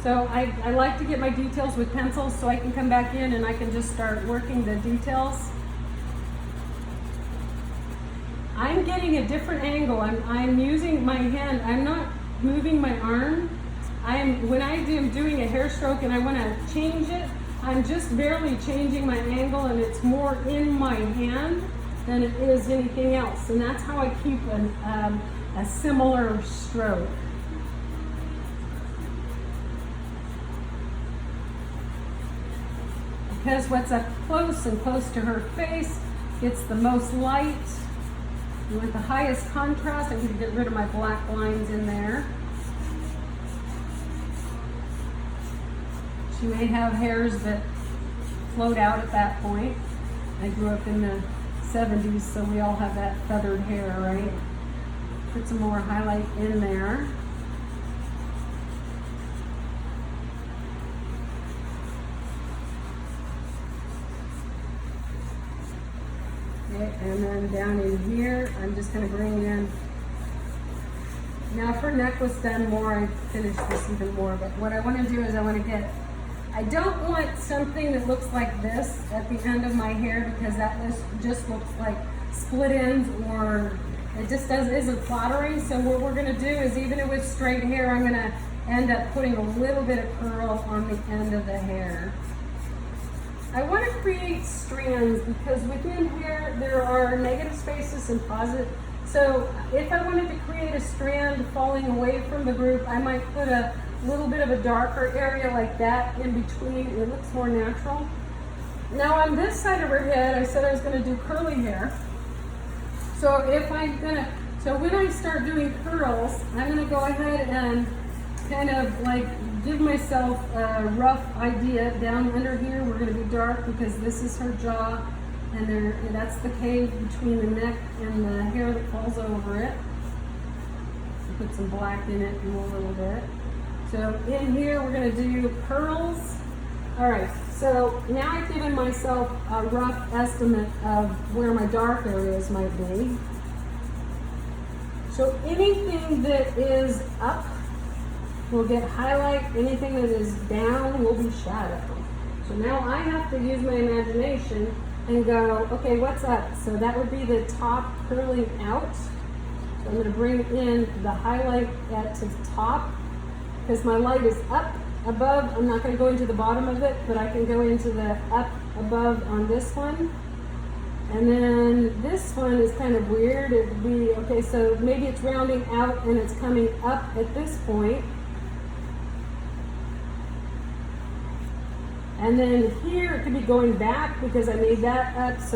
So I like to get my details with pencils so I can come back in and I can just start working the details. I'm getting a different angle. I'm using my hand. I'm not moving my arm. When I am doing a hair stroke and I want to change it, I'm just barely changing my angle, and it's more in my hand than it is anything else. And that's how I keep a similar stroke. Because what's up close and close to her face gets the most light. And with the highest contrast, I'm going to get rid of my black lines in there. She may have hairs that float out at that point. I grew up in the 70s, so we all have that feathered hair, right? Put some more highlight in there. Okay, and then down in here, I'm just going to bring in. Now, if her neck was done more, I'd finish this even more, but what I want to do is I don't want something that looks like this at the end of my hair, because that just looks like split ends, or it just isn't flattering. So what we're going to do is, even with straight hair, I'm going to end up putting a little bit of curl on the end of the hair. I want to create strands because within here there are negative spaces and positive. So if I wanted to create a strand falling away from the group, I might put a little bit of a darker area like that in between. It looks more natural. Now on this side of her head, I said I was going to do curly hair. So when I start doing curls, I'm going to go ahead and kind of like give myself a rough idea. Down under here, we're going to be dark because this is her jaw, and that's the cave between the neck and the hair that falls over it. Put some black in it in a little bit. So in here, we're going to do curls. All right, so now I've given myself a rough estimate of where my dark areas might be. So anything that is up will get highlight, anything that is down will be shadow. So now I have to use my imagination and go, okay, what's up? So that would be the top curling out. So I'm going to bring in the highlight to the top, because my light is up above. I'm not going to go into the bottom of it, but I can go into the up above on this one. And then this one is kind of weird. It would be, okay, so maybe it's rounding out and it's coming up at this point. And then here it could be going back because I made that up. So